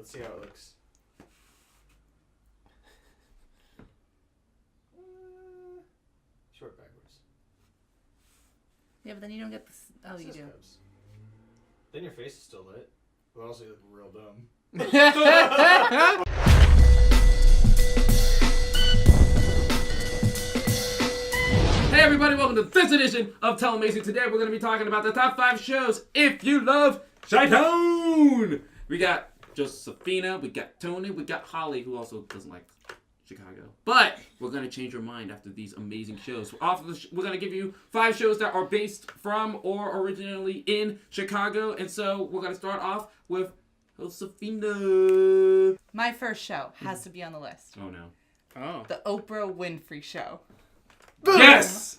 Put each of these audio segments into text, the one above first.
Let's see how it looks. Short backwards. Yeah, but then you don't get this. Oh, you do. Scrubs. Then your face is still lit. But also you look real dumb. Hey everybody, welcome to this edition of Telemazing. Today we're going to be talking about the top 5 shows if you love Chi-Town. We got Josefina, we got Tony, we got Holly, who also doesn't like Chicago. But we're going to change our mind after these amazing shows. We're going to give you 5 shows that are based from or originally in Chicago. And so we're going to start off with Josefina. My first show has to be on the list. Oh no. Oh. The Oprah Winfrey Show. Boom. Yes!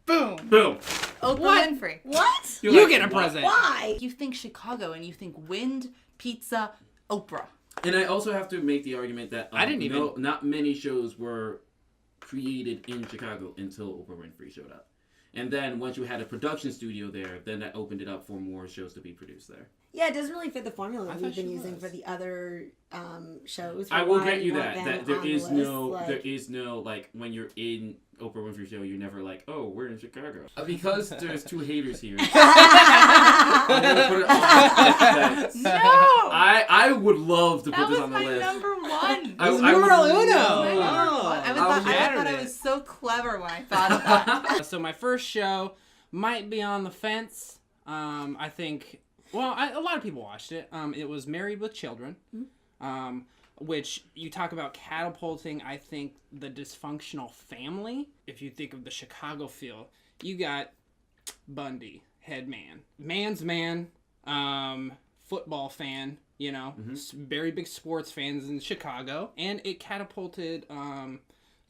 Boom! Boom! Oprah What? Winfrey. What? You're You like, get a what? present. Why? You think Chicago and you think wind, pizza, Oprah. And I also have to make the argument that I didn't even- not many shows were created in Chicago until Oprah Winfrey showed up. And then once you had a production studio there, then that opened it up for more shows to be produced there. Yeah, it doesn't really fit the formula I that thought we've been she using was. for the other shows. I for will why grant you we want that them there on is the list, there is no like when you're in Oprah Winfrey show, you're never like, oh, we're in Chicago. Because there's 2 haters here. I'm gonna put it on that. No! I would love to put That this was on the my list. number 1. I would Numero love- uno. I I thought shattered I it. was so clever when I thought of that. So my first show might be on the fence. I think. Well, a lot of people watched it. It was Married with Children, which you talk about catapulting. I think the dysfunctional family. If you think of the Chicago feel, you got Bundy, head man, man's man, football fan. You know, very big sports fans in Chicago, and it catapulted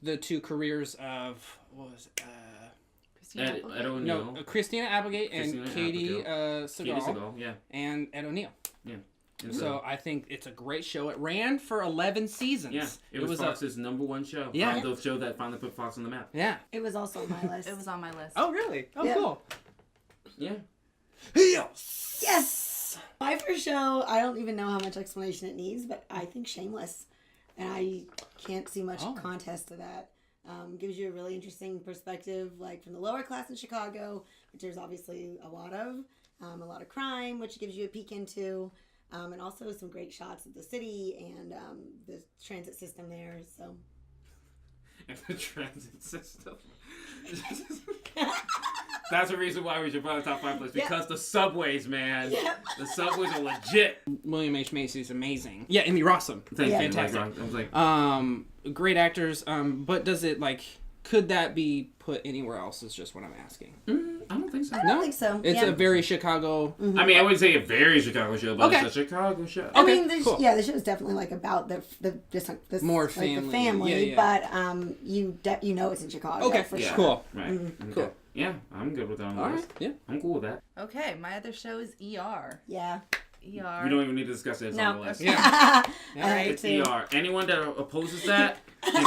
the 2 careers of what was it? Ed O'Neill. No, Christina Applegate and Christina Katie Applegate. Segal, Katie Segal, yeah. and Ed O'Neill. Yeah. So I think it's a great show. It ran for 11 seasons. Yeah, it was Fox's number 1 show. Yeah. The show that finally put Fox on the map. Yeah. It was also on my list. It was on my list. Oh, really? Oh, Yeah. cool. Yeah. Yes! My first show, I don't even know how much explanation it needs, but I think Shameless. And I can't see much contest to that. Gives you a really interesting perspective, like from the lower class in Chicago, which there's obviously a lot of crime, which gives you a peek into, and also some great shots of the city and the transit system there. So, And the transit system. That's the reason why we should put on the top 5 list, because the subways, man. Yeah. The subways are legit. William H. Macy's amazing. Yeah, Amy Rossum. Thank you. Fantastic. I was like, Great actors. But does it, could that be put anywhere else is just what I'm asking. I don't think so. I don't think so. It's a very Chicago... I mean, I wouldn't say a very Chicago show, but Okay. it's a Chicago show. I Okay, mean, cool. the show is definitely about the More the family. family, Yeah. but you know it's in Chicago. Okay, for Yeah. sure. Cool. Right. Okay. Cool. Yeah, I'm good with that on the All list. right, yeah. I'm cool with that. Okay, my other show is ER. Yeah. ER. We don't even need to discuss it. It's on the list. Yeah. All right, It's too. ER. Anyone that opposes that can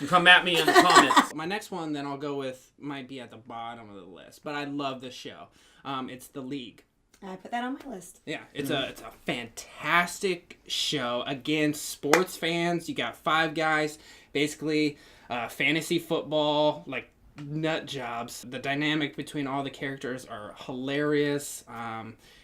come at me in the comments. My next one, then I'll go with, might be at the bottom of the list, but I love this show. It's The League. I put that on my list. Yeah, it's a fantastic show. Again, sports fans. You got 5 guys, basically fantasy football, like nut jobs. The dynamic between all the characters are hilarious.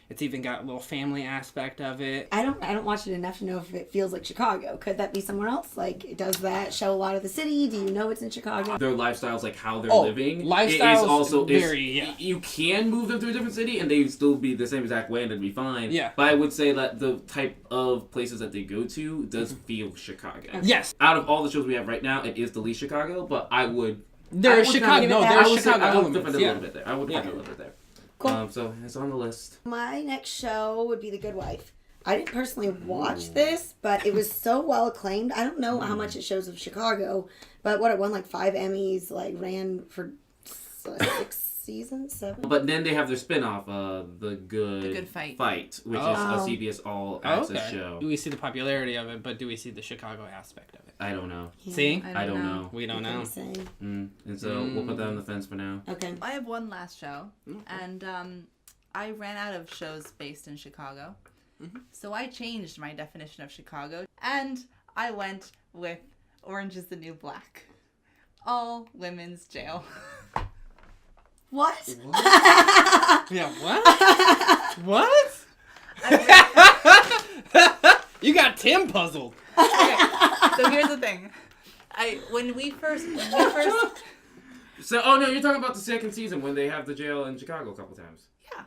It's even got a little family aspect of it. I don't watch it enough to know if it feels like Chicago. Could that be somewhere else? Like, does that show a lot of the city? Do you know it's in Chicago? Their lifestyles, like how they're living, lifestyles is also very. You can move them to a different city and they still be the same exact way and it'd be fine. Yeah. But I would say that the type of places that they go to does feel Chicago. Yes, Out of all the shows we have right now, it is the least Chicago, but I would. there's would Chicago. give it No, that. there's I would Chicago defend it a elements. little bit there. I would defend it a little bit there. Cool. So it's on the list. My next show would be The Good Wife. I didn't personally watch this, but it was so well acclaimed. I don't know how much it shows of Chicago, but it won 5 Emmys, ran for 6 seasons, 7. But then they have their spin-off, The Good Fight. which is a CBS All Access show. Do we see the popularity of it, but do we see the Chicago aspect of it? I don't know. Yeah. See? I don't know. We don't know. And so we'll put that on the fence for now. Okay. I have one last show, and I ran out of shows based in Chicago. So I changed my definition of Chicago, and I went with Orange is the New Black. All women's jail. What? Yeah, what? What? You got Tim puzzled. Okay, so here's the thing. When we first So, oh no, you're talking about the second season when they have the jail in Chicago a couple times. Yeah.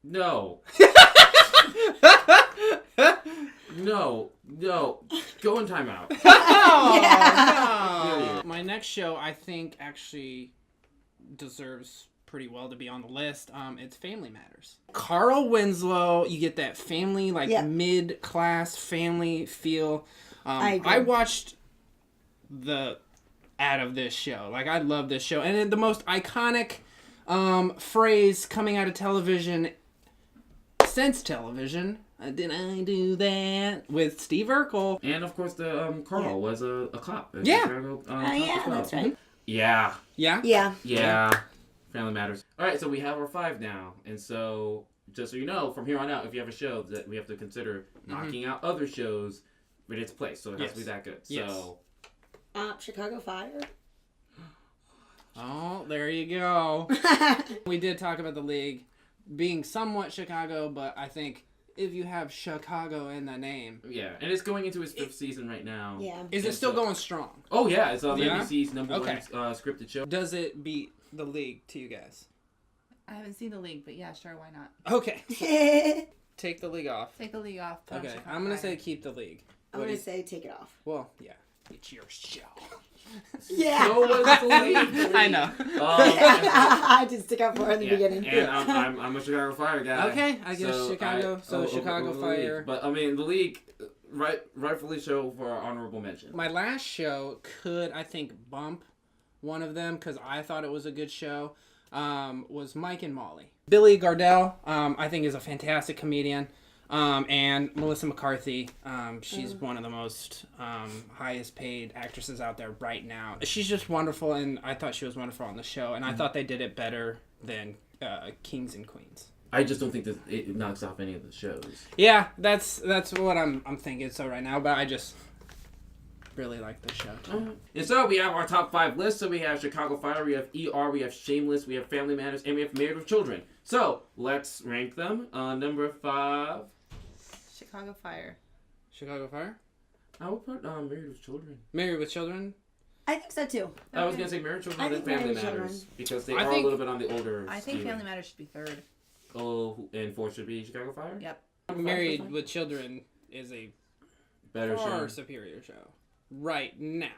No. No. Go in timeout. Oh, no. My next show, I think, actually deserves pretty well to be on the list. It's Family Matters. Carl Winslow, you get that family, like mid-class family feel. I agree. I watched the ad of this show. Like, I love this show. And then the most iconic phrase coming out of television since television. Did I do that? With Steve Urkel. And of course, the Carl was a cop. Yeah. Chicago, cop yeah, as well. that's right. Yeah. Yeah? Yeah. Family Matters. All right, so we have our 5 now, and so just so you know, from here on out, if you have a show that we have to consider knocking out other shows in its place, so it has to be that good. Yes. So, Chicago Fire. Oh, there you go. We did talk about the league being somewhat Chicago, but I think if you have Chicago in the name. yeah, and it's going into its 5th season right now. Yeah. Is it And still so- going strong? Oh yeah, it's Yeah? NBC's number Okay. 1 scripted show. Does it beat the league to you guys? I haven't seen the league, but yeah, sure, why not? Okay. I'm Take the league off. Take the league off. Put on Okay, Chicago I'm going to Fire. say keep the league. What going do to you- say take it off. Well, yeah. It's your show. Yeah. So was the league. I know. I did stick up for it in the Yeah, beginning. and I'm a Chicago Fire guy. Okay, I guess Chicago. So Chicago over the Fire. league. But I mean, the league, rightfully so for our honorable mention. My last show could, I think, bump one of them because I thought it was a good show. Was Mike and Molly. Billy Gardell, I think, is a fantastic comedian. And Melissa McCarthy, she's one of the most highest paid actresses out there right now. She's just wonderful, and I thought she was wonderful on the show, and I thought they did it better than Kings and Queens. I just don't think that it knocks off any of the shows. Yeah, that's what I'm thinking so right now, but I just really like the show too. And so we have our top 5 lists. So we have Chicago Fire, we have ER, we have Shameless, we have Family Matters, and we have Married with Children. So let's rank them. Number 5. Chicago Fire. Chicago Fire? I would put Married with Children. Married with Children? I think so too. I was gonna say Married with I Children and think Family Married with Matters Children. because they I are think- a little bit on the older. I think skewing. Family Matters should be 3rd. Oh, and 4 should be Chicago Fire. Yep. Married with Children is a Better far show. superior show. Right now.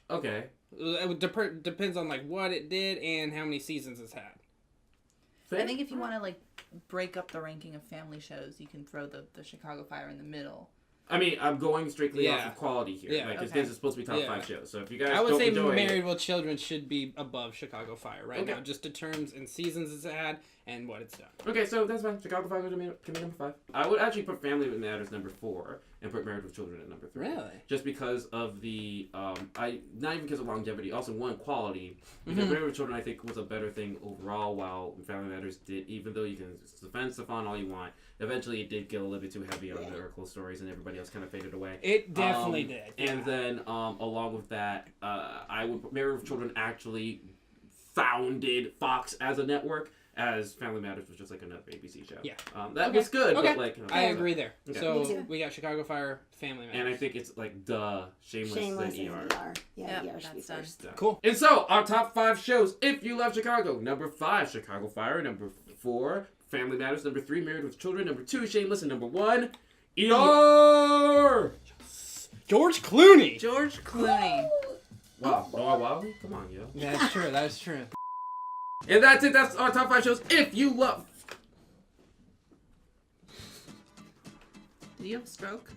Okay. It depends on like what it did and how many seasons it's had. I think if you want to like break up the ranking of family shows, you can throw the Chicago Fire in the middle. I mean, I'm going strictly off Yeah. of quality here. Yeah. Like, Okay. this is supposed to be top Yeah. 5 shows. So if you guys I would don't say enjoy Married it, with Children should be above Chicago Fire right Okay. now, just in terms and seasons it's had and what it's done. okay, so that's fine. Chicago Fire can be number 5. I would actually put Family Matters number 4 and put Married with Children at number 3. Really? Just because of the not even because of longevity, also one quality. Because Mm-hmm. Married with Children I think was a better thing overall, while Family Matters did, even though you can defend Stefan all you want, eventually it did get a little bit too heavy on the Urkel stories and everybody else kind of faded away. It definitely did. And yeah. then, along with that, I would Married with Children actually founded Fox as a network, as Family Matters was just like another ABC show. Yeah. That Okay. was good, Okay. but like... you know, I agree there. Okay. Me So too. we got Chicago Fire, Family Matters. And I think it's like Shameless Shameless than and ER. ER. Yeah, Yep, ER should be that's done. first. Cool. And so, our top 5 shows, if you love Chicago. Number 5, Chicago Fire. Number 4, Family Matters. Number 3, Married with Children. Number 2, Shameless. And number 1, ER! George Clooney. George Clooney. Wow. Noah Wilding? Come on, yo. That's true. That's true. And that's it. That's our top 5 shows, if you love... Do you have a stroke?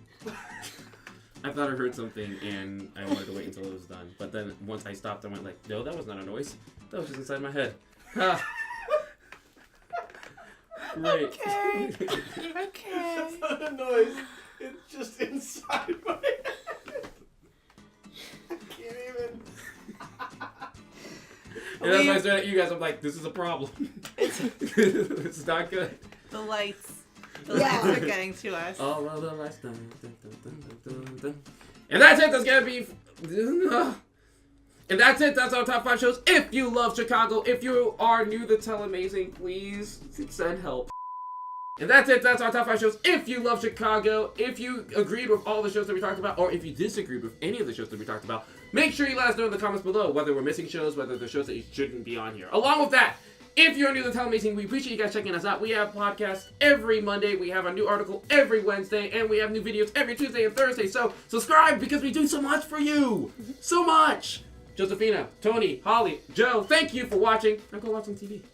I thought I heard something, and I wanted to wait until it was done. But then, once I stopped, I went like, no, that was not a noise. That was just inside my head. Ha. Great. Okay. That's not a noise. It's just inside my head. I can't even. And that's why I started at you guys. I'm like, this is a problem. It's not good. The lights. The lights are getting to us. All of the lights. Dun, dun, dun, dun, dun, dun, dun. And that's it. That's gonna be. And that's it. That's our top 5 shows. If you love Chicago, if you are new to Telemazing, please send help. And that's it. That's our top 5 shows. If you love Chicago, if you agreed with all the shows that we talked about, or if you disagreed with any of the shows that we talked about, make sure you let us know in the comments below whether we're missing shows, whether there's shows that you shouldn't be on here. Along with that, if you're new to Telemazing, we appreciate you guys checking us out. We have podcasts every Monday. We have a new article every Wednesday. And we have new videos every Tuesday and Thursday. So subscribe because we do so much for you. So much. Josefina, Tony, Holly, Joe, thank you for watching. Now go watch some TV.